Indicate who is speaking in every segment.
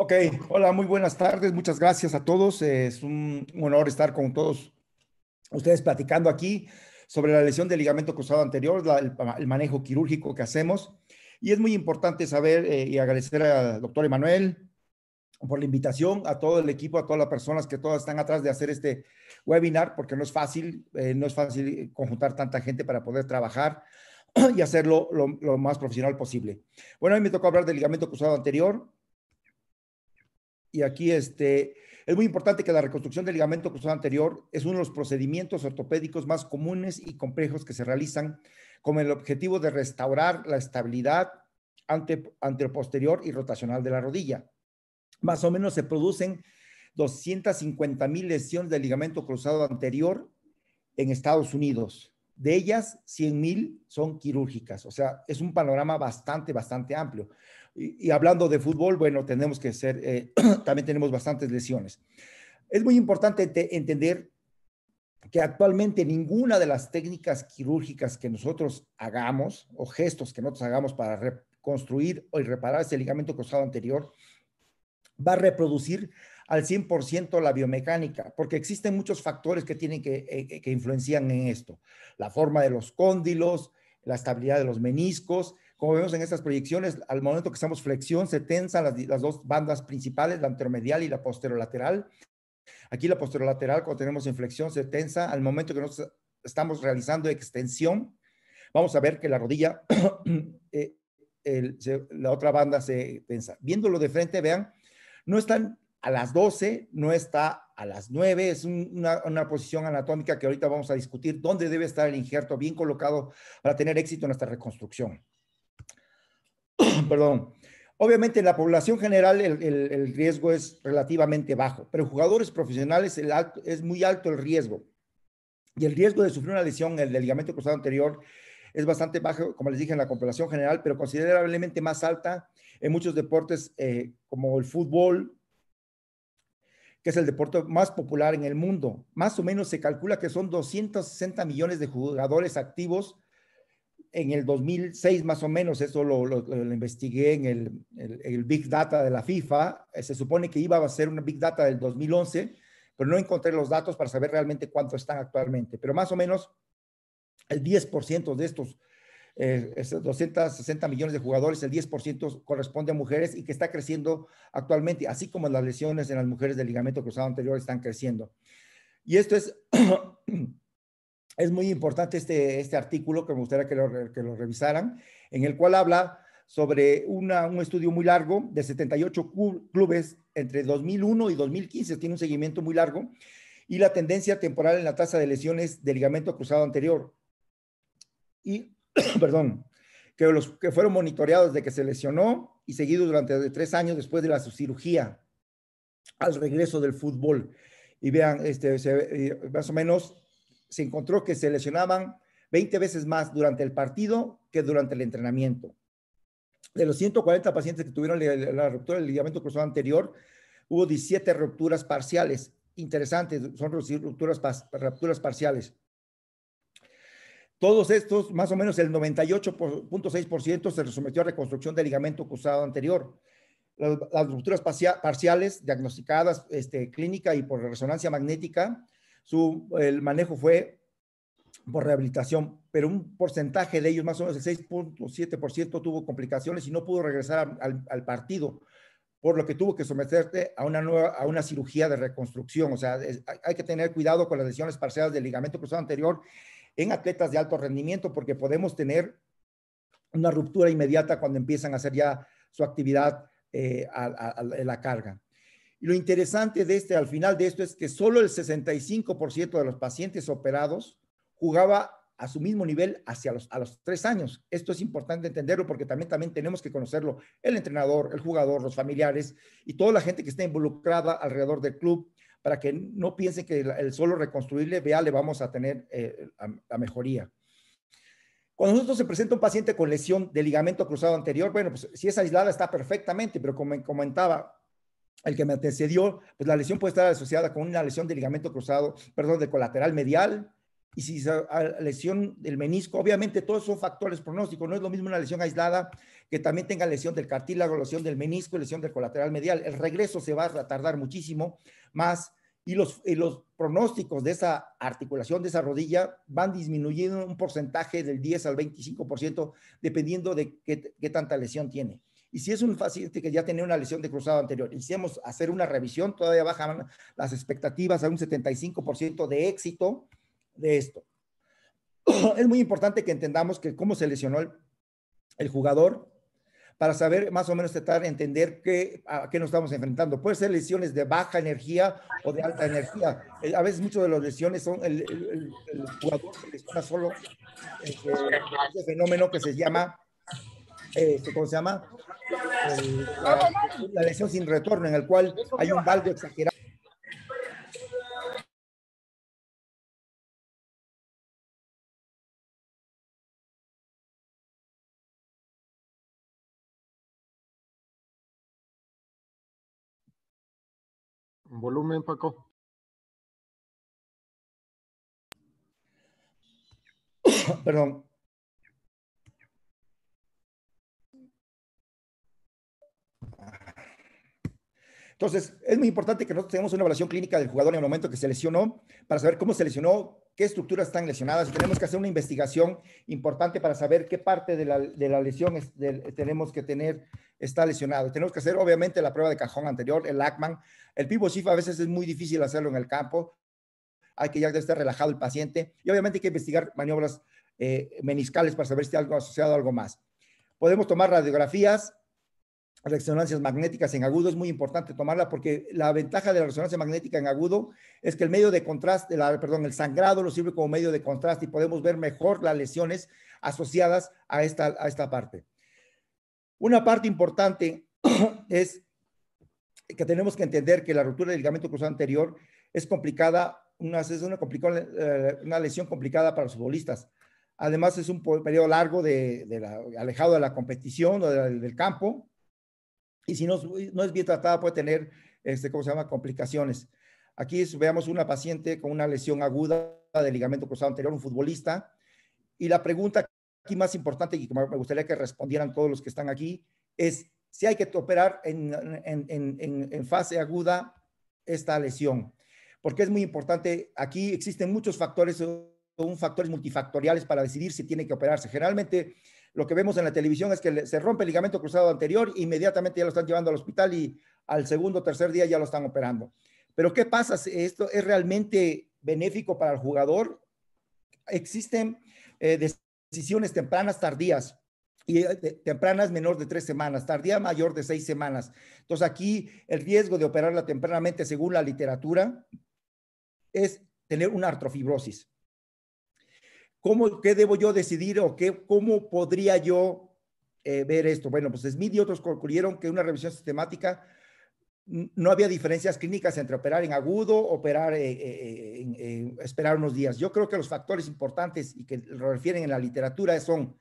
Speaker 1: Ok, hola, muy buenas tardes, muchas gracias a todos. Es un honor estar con todos ustedes platicando aquí sobre la lesión del ligamento cruzado anterior, el manejo quirúrgico que hacemos. Y es muy importante saber y agradecer al doctor Emanuel por la invitación, a todo el equipo, a todas las personas que todas están atrás de hacer este webinar, porque no es fácil conjuntar tanta gente para poder trabajar y hacerlo lo más profesional posible. Bueno, a mí me tocó hablar del ligamento cruzado anterior. Y aquí es muy importante que la reconstrucción del ligamento cruzado anterior es uno de los procedimientos ortopédicos más comunes y complejos que se realizan con el objetivo de restaurar la estabilidad anteroposterior y rotacional de la rodilla. Más o menos se producen 250,000 lesiones del ligamento cruzado anterior en Estados Unidos. De ellas, 100,000 son quirúrgicas. O sea, es un panorama bastante amplio. Y hablando de fútbol, bueno, tenemos que ser, también tenemos bastantes lesiones. Es muy importante entender que actualmente ninguna de las técnicas quirúrgicas que nosotros hagamos o gestos que nosotros hagamos para reconstruir o reparar ese ligamento cruzado anterior va a reproducir al 100% la biomecánica, porque existen muchos factores que tienen que influencian en esto. La forma de los cóndilos, la estabilidad de los meniscos. Como vemos en estas proyecciones, al momento que hacemos flexión, se tensan las dos bandas principales, la anteromedial y la posterolateral. Aquí la posterolateral, cuando tenemos inflexión, se tensa. Al momento que nosotros estamos realizando extensión, vamos a ver que la rodilla, la otra banda se tensa. Viéndolo de frente, vean, no están a las 12, no está a las 9, es una posición anatómica que ahorita vamos a discutir dónde debe estar el injerto bien colocado para tener éxito en nuestra reconstrucción. Perdón. Obviamente en la población general el riesgo es relativamente bajo, pero en jugadores profesionales es muy alto el riesgo. Y el riesgo de sufrir una lesión en el ligamento cruzado anterior es bastante bajo, como les dije, en la población general, pero considerablemente más alta en muchos deportes como el fútbol, que es el deporte más popular en el mundo. Más o menos se calcula que son 260 millones de jugadores activos en el 2006, más o menos. Eso lo investigué en el Big Data de la FIFA. Se supone que iba a ser una Big Data del 2011, pero no encontré los datos para saber realmente cuánto están actualmente. Pero más o menos el 10% de estos 260 millones de jugadores, el 10% corresponde a mujeres y que está creciendo actualmente, así como las lesiones en las mujeres del ligamento cruzado anterior están creciendo. Y esto es muy importante este artículo que me gustaría que lo revisaran, en el cual habla sobre un estudio muy largo de 78 clubes entre 2001 y 2015, tiene un seguimiento muy largo, y la tendencia temporal en la tasa de lesiones del ligamento cruzado anterior. Y, perdón, que los que fueron monitoreados de que se lesionó y seguidos durante 3 años después de la cirugía al regreso del fútbol. Y vean, más o menos se encontró que se lesionaban 20 veces más durante el partido que durante el entrenamiento. De los 140 pacientes que tuvieron la ruptura del ligamento cruzado anterior, hubo 17 rupturas parciales. Interesantes, son rupturas parciales. Todos estos, más o menos el 98.6% se sometió a reconstrucción del ligamento cruzado anterior. Las rupturas parciales diagnosticadas clínica y por resonancia magnética, el manejo fue por rehabilitación, pero un porcentaje de ellos, más o menos el 6.7%, tuvo complicaciones y no pudo regresar al partido, por lo que tuvo que someterse a una cirugía de reconstrucción. O sea, hay que tener cuidado con las lesiones parciales del ligamento cruzado anterior en atletas de alto rendimiento, porque podemos tener una ruptura inmediata cuando empiezan a hacer ya su actividad a la carga. Y lo interesante al final de esto es que solo el 65% de los pacientes operados jugaba a su mismo nivel a los 3 años. Esto es importante entenderlo porque también tenemos que conocerlo, el entrenador, el jugador, los familiares y toda la gente que está involucrada alrededor del club, para que no piensen que el solo reconstruirle, le vamos a tener la mejoría. Cuando nosotros se presenta un paciente con lesión de ligamento cruzado anterior, bueno, pues si es aislada está perfectamente, pero como comentaba el que me antecedió, pues la lesión puede estar asociada con una lesión de ligamento cruzado, perdón, de colateral medial, y si es lesión del menisco, obviamente todos son factores pronósticos, no es lo mismo una lesión aislada que también tenga lesión del cartílago, lesión del menisco, lesión del colateral medial. El regreso se va a tardar muchísimo más y los pronósticos de esa articulación, de esa rodilla, van disminuyendo un porcentaje del 10 al 25%, dependiendo de qué tanta lesión tiene. Y si es un paciente que ya tenía una lesión de cruzado anterior, hicimos hacer una revisión, todavía bajan las expectativas a un 75% de éxito de esto. Es muy importante que entendamos que cómo se lesionó el jugador para saber más o menos tratar de entender a qué nos estamos enfrentando. Puede ser lesiones de baja energía o de alta energía. A veces muchas de las lesiones son el jugador se lesiona solo ese fenómeno que se llama, ¿cómo se llama? La lesión sin retorno, en el cual hay un valgo exagerado.
Speaker 2: Volumen, Paco.
Speaker 1: Perdón. Entonces, es muy importante que nosotros tengamos una evaluación clínica del jugador en el momento que se lesionó, para saber cómo se lesionó, qué estructuras están lesionadas. Tenemos que hacer una investigación importante para saber qué parte de la lesión tenemos que tener, está lesionado. Tenemos que hacer, obviamente, la prueba de cajón anterior, el Lachman. El pivot-shift a veces es muy difícil hacerlo en el campo. Hay que ya estar relajado el paciente. Y obviamente hay que investigar maniobras meniscales para saber si hay algo asociado a algo más. Podemos tomar radiografías, resonancias magnéticas en agudo. Es muy importante tomarla porque la ventaja de la resonancia magnética en agudo es que el medio de contraste, el sangrado lo sirve como medio de contraste y podemos ver mejor las lesiones asociadas a esta parte. Una parte importante es que tenemos que entender que la ruptura del ligamento cruzado anterior es complicada, una lesión complicada para los futbolistas. Además, es un periodo largo alejado de la competición o del campo. Y si no es bien tratada, puede tener, complicaciones. Aquí veamos una paciente con una lesión aguda del ligamento cruzado anterior, un futbolista. Y la pregunta aquí más importante, y que me gustaría que respondieran todos los que están aquí, es si hay que operar en fase aguda esta lesión. Porque es muy importante, aquí existen muchos factores, factores multifactoriales para decidir si tiene que operarse. Generalmente, lo que vemos en la televisión es que se rompe el ligamento cruzado anterior, inmediatamente ya lo están llevando al hospital y al segundo o tercer día ya lo están operando. Pero ¿qué pasa si esto es realmente benéfico para el jugador? Existen decisiones tempranas, tardías, y tempranas menor de 3 semanas, tardía mayor de 6 semanas. Entonces aquí el riesgo de operarla tempranamente, según la literatura, es tener una artrofibrosis. ¿Qué debo yo decidir o cómo podría yo ver esto? Bueno, pues Smith y otros concluyeron que una revisión sistemática no había diferencias clínicas entre operar en agudo, operar, esperar unos días. Yo creo que los factores importantes y que lo refieren en la literatura son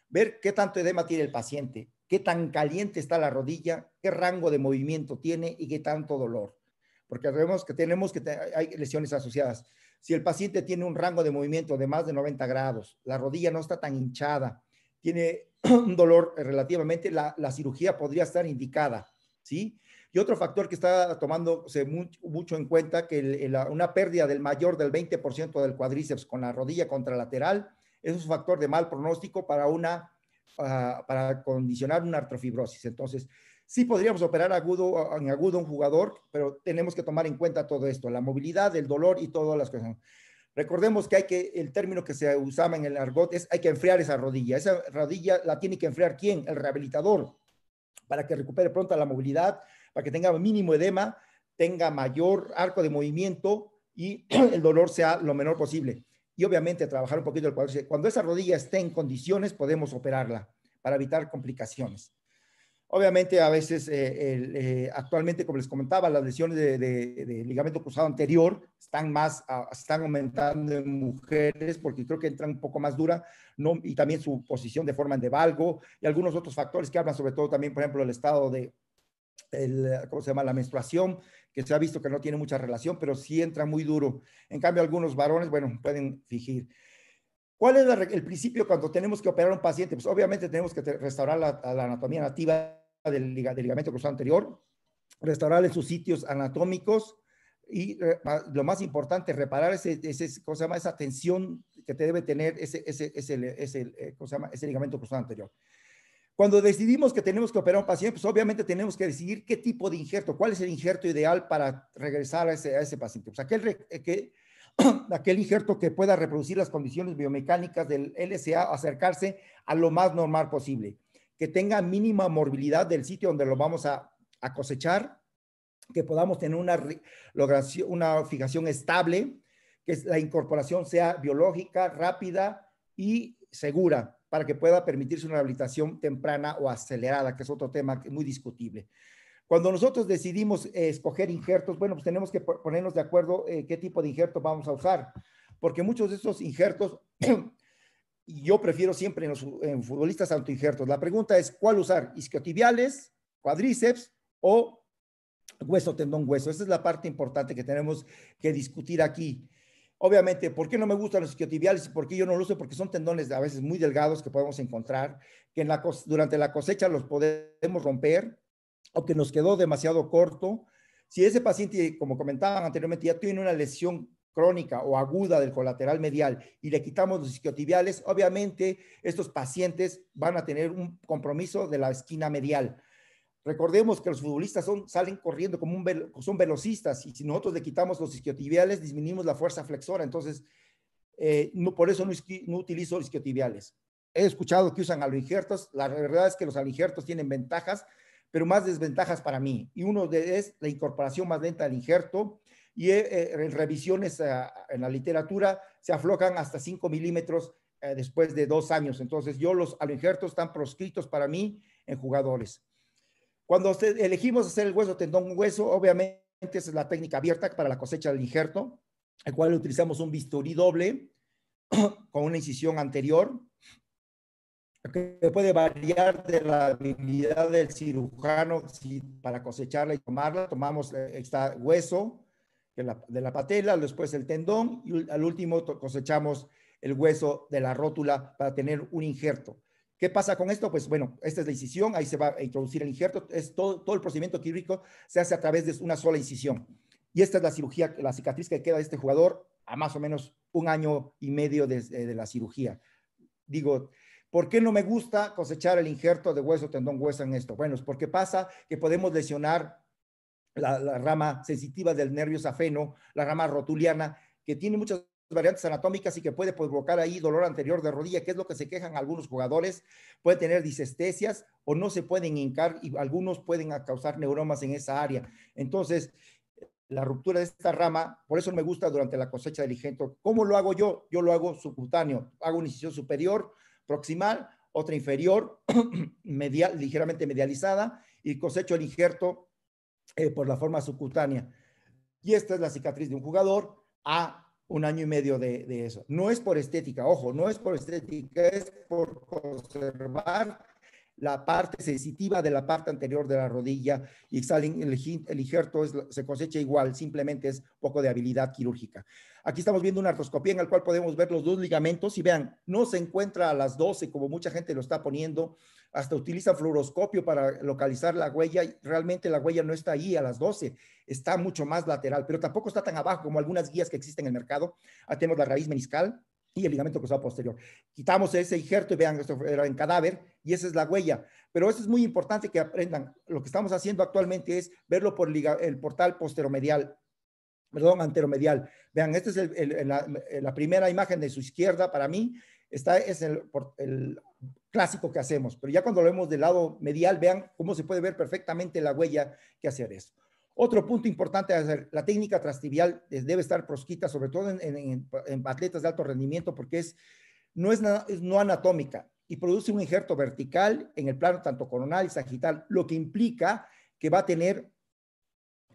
Speaker 1: ver qué tanto edema tiene el paciente, qué tan caliente está la rodilla, qué rango de movimiento tiene y qué tanto dolor. Porque sabemos que hay lesiones asociadas. Si el paciente tiene un rango de movimiento de más de 90 grados, la rodilla no está tan hinchada, tiene un dolor relativamente, la cirugía podría estar indicada, ¿sí? Y otro factor que está tomándose mucho en cuenta, que una pérdida del mayor del 20% del cuádriceps con la rodilla contralateral es un factor de mal pronóstico para condicionar una artrofibrosis. Entonces, sí podríamos operar en agudo un jugador, pero tenemos que tomar en cuenta todo esto, la movilidad, el dolor y todas las cosas. Recordemos que el término que se usaba en el argot es hay que enfriar esa rodilla. Esa rodilla la tiene que enfriar ¿quién? El rehabilitador, para que recupere pronto la movilidad, para que tenga mínimo edema, tenga mayor arco de movimiento y el dolor sea lo menor posible. Y obviamente trabajar un poquito el cuádriceps. Cuando esa rodilla esté en condiciones, podemos operarla para evitar complicaciones. Obviamente, a veces, actualmente, como les comentaba, las lesiones de ligamento cruzado anterior están aumentando en mujeres porque creo que entran un poco más dura, ¿no? Y también su posición de forma de valgo y algunos otros factores que hablan sobre todo también, por ejemplo, el estado de ¿cómo se llama? La menstruación, que se ha visto que no tiene mucha relación, pero sí entra muy duro. En cambio, algunos varones, bueno, pueden fingir. ¿Cuál es el principio cuando tenemos que operar a un paciente? Pues obviamente tenemos que restaurar la anatomía nativa del ligamento cruzado anterior, restaurarle sus sitios anatómicos y lo más importante, reparar ¿cómo se llama? Esa tensión que te debe tener ¿cómo se llama? Ese ligamento cruzado anterior. Cuando decidimos que tenemos que operar a un paciente, pues obviamente tenemos que decidir qué tipo de injerto, cuál es el injerto ideal para regresar a ese paciente. Pues aquel injerto que pueda reproducir las condiciones biomecánicas del LSA, acercarse a lo más normal posible, que tenga mínima morbilidad del sitio donde lo vamos a cosechar, que podamos tener una fijación estable, que la incorporación sea biológica, rápida y segura, para que pueda permitirse una rehabilitación temprana o acelerada, que es otro tema muy discutible. Cuando nosotros decidimos escoger injertos, bueno, pues tenemos que ponernos de acuerdo qué tipo de injerto vamos a usar, porque muchos de estos injertos, yo prefiero siempre en futbolistas autoinjertos. La pregunta es, ¿cuál usar? ¿Isquiotibiales, cuádriceps o hueso, tendón, hueso? Esa es la parte importante que tenemos que discutir aquí. Obviamente, ¿por qué no me gustan los isquiotibiales y por qué yo no lo uso? Porque son tendones a veces muy delgados que podemos encontrar, que durante la cosecha los podemos romper o que nos quedó demasiado corto. Si ese paciente, como comentaban anteriormente, ya tiene una lesión crónica o aguda del colateral medial y le quitamos los isquiotibiales, obviamente estos pacientes van a tener un compromiso de la esquina medial. Recordemos que los futbolistas salen corriendo son velocistas, y si nosotros le quitamos los isquiotibiales, disminuimos la fuerza flexora. Entonces, por eso no utilizo isquiotibiales. He escuchado que usan aloinjertos. La verdad es que los aloinjertos tienen ventajas, pero más desventajas para mí. Y uno es la incorporación más lenta del injerto. Y en revisiones en la literatura se aflojan hasta 5 milímetros después de 2 años. Entonces, los aloinjertos están proscritos para mí en jugadores. Cuando elegimos hacer el hueso, tendón, hueso, obviamente esa es la técnica abierta para la cosecha del injerto, el cual utilizamos un bisturí doble con una incisión anterior, que puede variar de la habilidad del cirujano para cosecharla y tomarla. Tomamos este hueso de la patela, después el tendón y al último cosechamos el hueso de la rótula para tener un injerto. ¿Qué pasa con esto? Pues bueno, esta es la incisión, ahí se va a introducir el injerto. Todo el procedimiento quirúrgico se hace a través de una sola incisión. Y esta es la cirugía, la cicatriz que queda de este jugador a más o menos 1 año y medio de la cirugía. Digo, ¿por qué no me gusta cosechar el injerto de hueso, tendón, hueso en esto? Bueno, es porque pasa que podemos lesionar la rama sensitiva del nervio safeno, la rama rotuliana, que tiene muchas variantes anatómicas y que puede provocar ahí dolor anterior de rodilla, que es lo que se quejan algunos jugadores. Puede tener disestesias o no se pueden hincar y algunos pueden causar neuromas en esa área. Entonces, la ruptura de esta rama, por eso me gusta durante la cosecha del injerto. ¿Cómo lo hago yo? Yo lo hago subcutáneo. Hago una incisión superior, proximal, otra inferior, ligeramente medializada, y cosecho el injerto por la forma subcutánea. Y esta es la cicatriz de un jugador a 1 año y medio de eso. No es por estética, ojo, no es por estética, es por conservar la parte sensitiva de la parte anterior de la rodilla, y el injerto se cosecha igual, simplemente es poco de habilidad quirúrgica. Aquí estamos viendo una artroscopía en la cual podemos ver los 2 ligamentos y vean, no se encuentra a las 12 como mucha gente lo está poniendo, hasta utilizan fluoroscopio para localizar la huella, y realmente la huella no está ahí a las 12, está mucho más lateral, pero tampoco está tan abajo como algunas guías que existen en el mercado. Ahí tenemos la raíz meniscal y el ligamento cruzado posterior. Quitamos ese injerto y vean, esto era en cadáver y esa es la huella. Pero eso es muy importante que aprendan. Lo que estamos haciendo actualmente es verlo por el portal anteromedial. Vean, esta es la primera imagen de su izquierda para mí. Esta es el clásico que hacemos, pero ya cuando lo vemos del lado medial, vean cómo se puede ver perfectamente la huella que hacer eso. Otro punto importante es hacer, la técnica transtibial debe estar proscrita, sobre todo en atletas de alto rendimiento, porque no es no anatómica y produce un injerto vertical en el plano tanto coronal y sagital, lo que implica que va a tener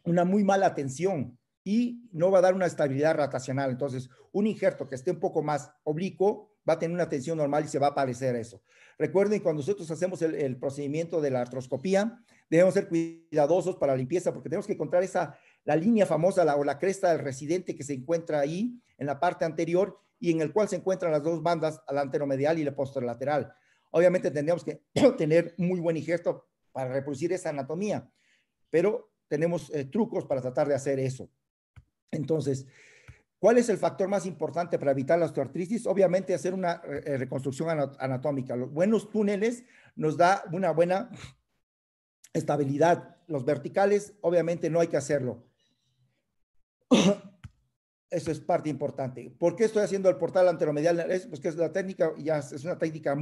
Speaker 1: una muy mala tensión y no va a dar una estabilidad rotacional. Entonces, un injerto que esté un poco más oblicuo va a tener una tensión normal y se va a parecer eso. Recuerden, cuando nosotros hacemos el procedimiento de la artroscopía, debemos ser cuidadosos para la limpieza porque tenemos que encontrar la línea famosa o la cresta del residente que se encuentra ahí en la parte anterior y en el cual se encuentran las dos bandas, la anteromedial y la posterolateral. Obviamente tendríamos que tener muy buen injerto para reproducir esa anatomía, pero tenemos trucos para tratar de hacer eso. Entonces, ¿cuál es el factor más importante para evitar la osteoartritis? Obviamente hacer una reconstrucción anatómica. Los buenos túneles nos da una buena estabilidad. Los verticales, obviamente no hay que hacerlo. Eso es parte importante. ¿Por qué estoy haciendo el portal anteromedial? Pues que es la técnica, ya es una técnica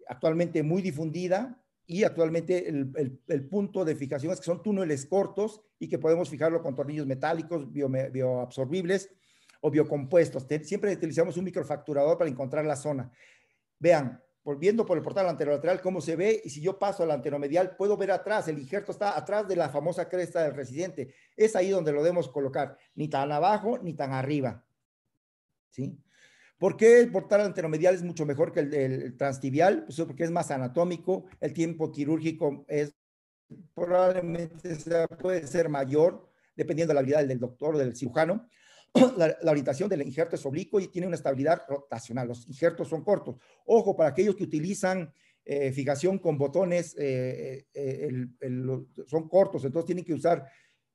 Speaker 1: actualmente muy difundida y actualmente el punto de fijación es que son túneles cortos y que podemos fijarlo con tornillos metálicos, bioabsorbibles o biocompuestos. Siempre utilizamos un microfracturador para encontrar la zona. Vean, viendo por el portal anterolateral cómo se ve, y si yo paso al anteromedial, puedo ver atrás, el injerto está atrás de la famosa cresta del residente. Es ahí donde lo debemos colocar, ni tan abajo ni tan arriba. ¿Sí? ¿Por qué el portal anteromedial es mucho mejor que el transtibial? Pues porque es más anatómico, el tiempo quirúrgico probablemente puede ser mayor, dependiendo de la habilidad del doctor o del cirujano. La orientación del injerto es oblicuo y tiene una estabilidad rotacional. Los injertos son cortos. Ojo, para aquellos que utilizan fijación con botones, son cortos, entonces tienen que usar,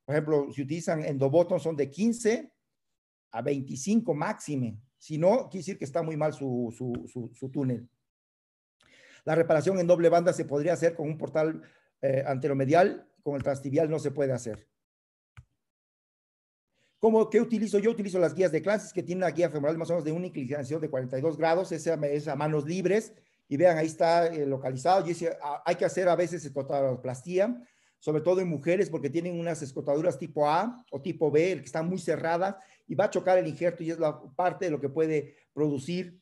Speaker 1: por ejemplo, si utilizan endoboton, son de 15 a 25 máxime. Si no, quiere decir que está muy mal su túnel. La reparación en doble banda se podría hacer con un portal anteromedial, con el transtibial no se puede hacer. ¿Qué utilizo? Yo utilizo las guías de Clancy, que tienen una guía femoral más o menos de una inclinación de 42 grados, esa es a manos libres, y vean, ahí está localizado. Yo decía, hay que hacer a veces escotadoplastía, sobre todo en mujeres, porque tienen unas escotaduras tipo A o tipo B, que están muy cerradas, y va a chocar el injerto, y es la parte de lo que puede producir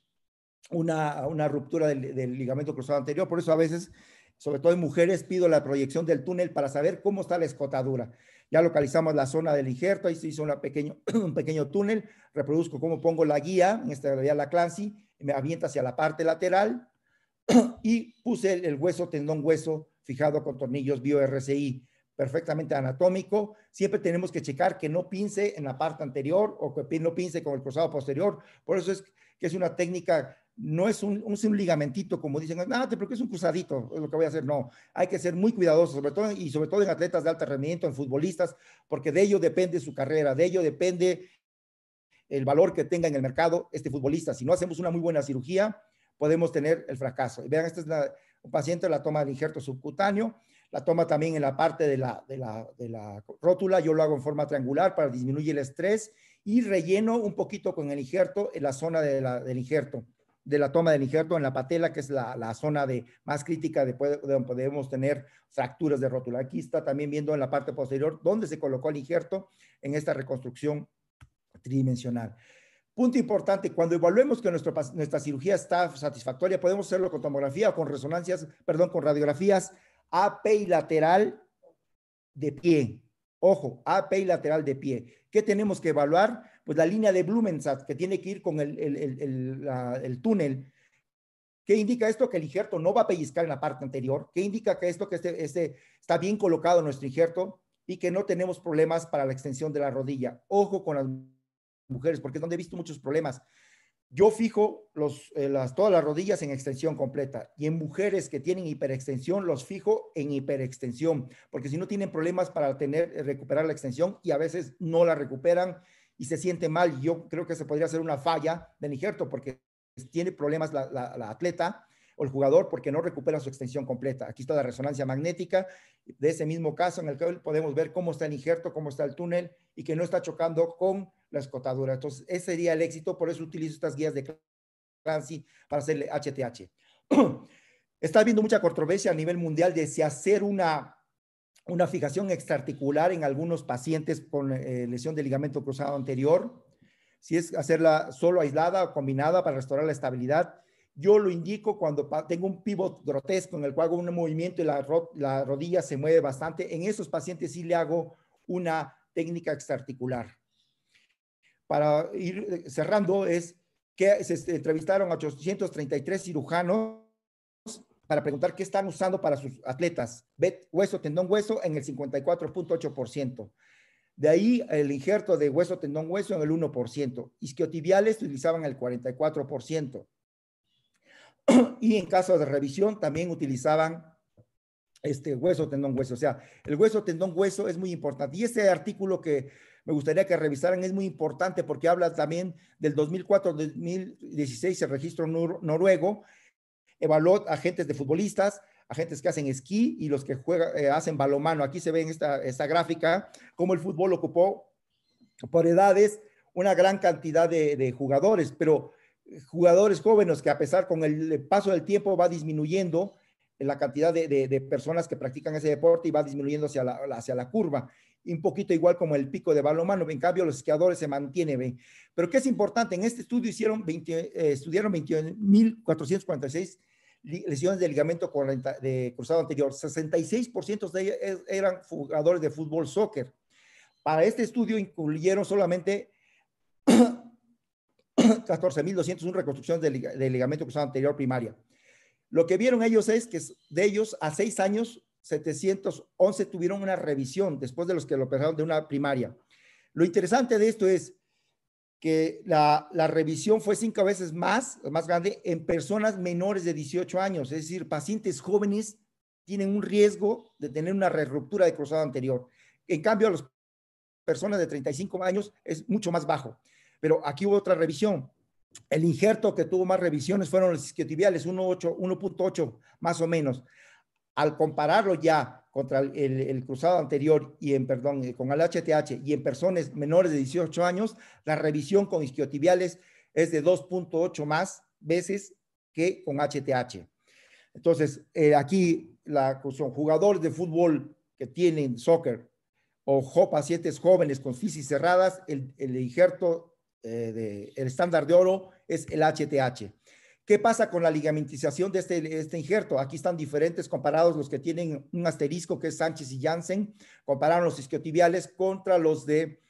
Speaker 1: una ruptura del ligamento cruzado anterior. Por eso a veces, sobre todo en mujeres, pido la proyección del túnel para saber cómo está la escotadura. Ya localizamos la zona del injerto, ahí se hizo un pequeño túnel, reproduzco cómo pongo la guía, en esta realidad la Clancy, me avienta hacia la parte lateral y puse el hueso, tendón hueso, fijado con tornillos bio-RCI, perfectamente anatómico. Siempre tenemos que checar que no pince en la parte anterior o que no pince con el cruzado posterior. Por eso es que es una técnica, no es un ligamentito, como dicen, porque es un cruzadito, es lo que voy a hacer. No, hay que ser muy cuidadosos, sobre todo en atletas de alto rendimiento, en futbolistas, porque de ello depende su carrera, de ello depende el valor que tenga en el mercado este futbolista. Si no hacemos una muy buena cirugía, podemos tener el fracaso. Y vean, esta es un paciente, la toma de injerto subcutáneo, la toma también en la parte de la rótula, yo lo hago en forma triangular para disminuir el estrés y relleno un poquito con el injerto en la zona del injerto, de la toma del injerto en la patela, que es la zona más crítica de donde podemos tener fracturas de rótula. Aquí está también viendo en la parte posterior dónde se colocó el injerto en esta reconstrucción tridimensional. Punto importante, cuando evaluemos que nuestra cirugía está satisfactoria, podemos hacerlo con tomografía o con con radiografías AP y lateral de pie. Ojo, AP y lateral de pie. ¿Qué tenemos que evaluar? Pues la línea de Blumenstadt, que tiene que ir con el túnel. ¿Qué indica esto? Que el injerto no va a pellizcar en la parte anterior. ¿Qué indica que esto? Que está bien colocado nuestro injerto y que no tenemos problemas para la extensión de la rodilla. Ojo con las mujeres, porque es donde he visto muchos problemas. Yo fijo todas las rodillas en extensión completa y en mujeres que tienen hiperextensión los fijo en hiperextensión, porque si no tienen problemas para recuperar la extensión y a veces no la recuperan y se siente mal. Yo creo que se podría hacer una falla del injerto porque tiene problemas la atleta o el jugador porque no recupera su extensión completa. Aquí está la resonancia magnética de ese mismo caso en el que podemos ver cómo está el injerto, cómo está el túnel y que no está chocando con la escotadura. Entonces, ese sería el éxito, por eso utilizo estas guías de Clancy para hacerle HTH. Está habiendo mucha controversia a nivel mundial de si hacer una fijación extraarticular en algunos pacientes con lesión de ligamento cruzado anterior, si es hacerla solo aislada o combinada para restaurar la estabilidad. Yo lo indico cuando tengo un pivot grotesco en el cual hago un movimiento y la rodilla se mueve bastante. En esos pacientes sí le hago una técnica extraarticular. Para ir cerrando que se entrevistaron a 833 cirujanos para preguntar qué están usando para sus atletas. Hueso, tendón, hueso en el 54.8%. De ahí el injerto de hueso, tendón, hueso en el 1%. Isquiotibiales utilizaban el 44%. Y en caso de revisión también utilizaban hueso, tendón, hueso. O sea, el hueso, tendón, hueso es muy importante. Y este artículo que me gustaría que revisaran es muy importante porque habla también del 2004-2016, el registro noruego evaluó agentes de futbolistas, agentes que hacen esquí y los que hacen balonmano. Aquí se ve en esta gráfica cómo el fútbol ocupó por edades una gran cantidad de jugadores, pero jugadores jóvenes que a pesar con el paso del tiempo va disminuyendo la cantidad de personas que practican ese deporte y va disminuyendo hacia la curva. Y un poquito igual como el pico de balonmano, en cambio los esquiadores se mantienen. Pero ¿qué es importante? En este estudio estudiaron 21.446 lesiones de ligamento de cruzado anterior. 66% de ellas eran jugadores de fútbol, soccer. Para este estudio incluyeron solamente 14.201 reconstrucciones de ligamento cruzado anterior primaria. Lo que vieron ellos es que de ellos a 6 años, 711 tuvieron una revisión después de los que lo operaron de una primaria. Lo interesante de esto es que la revisión fue 5 veces más grande en personas menores de 18 años, es decir, pacientes jóvenes tienen un riesgo de tener una ruptura de cruzado anterior. En cambio, las personas de 35 años es mucho más bajo. Pero aquí hubo otra revisión. El injerto que tuvo más revisiones fueron los isquiotibiales, 1.8 más o menos. Al compararlo ya contra el cruzado anterior con el HTH y en personas menores de 18 años, la revisión con isquiotibiales es de 2.8 más veces que con HTH. Entonces, aquí la cuestión, jugadores de fútbol que tienen soccer o pacientes jóvenes con fisis cerradas, el injerto el estándar de oro es el HTH. ¿Qué pasa con la ligamentización de este injerto? Aquí están diferentes comparados los que tienen un asterisco, que es Sánchez y Janssen, compararon los isquiotibiales contra los de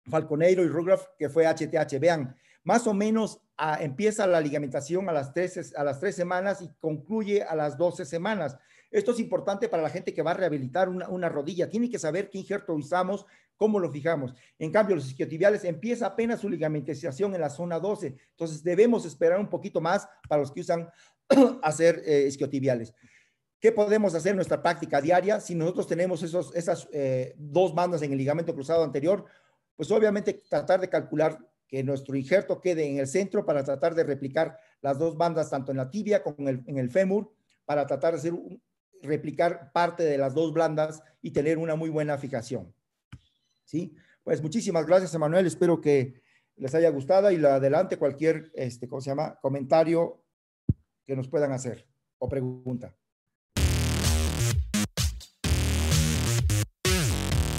Speaker 1: Falconeiro y Rugraf, que fue HTH. Vean, más o menos empieza la ligamentación a las 3 semanas y concluye a las 12 semanas. Esto es importante para la gente que va a rehabilitar una rodilla. Tiene que saber qué injerto usamos, cómo lo fijamos. En cambio, los isquiotibiales empieza apenas su ligamentización en la zona 12. Entonces, debemos esperar un poquito más para los que usan hacer isquiotibiales. ¿Qué podemos hacer en nuestra práctica diaria? Si nosotros tenemos esas 2 bandas en el ligamento cruzado anterior, pues obviamente tratar de calcular que nuestro injerto quede en el centro para tratar de replicar las 2 bandas, tanto en la tibia como en el fémur, para tratar de replicar parte de las 2 bandas y tener una muy buena fijación. ¿Sí? Pues muchísimas gracias, Emanuel. Espero que les haya gustado y adelante cualquier comentario que nos puedan hacer o pregunta.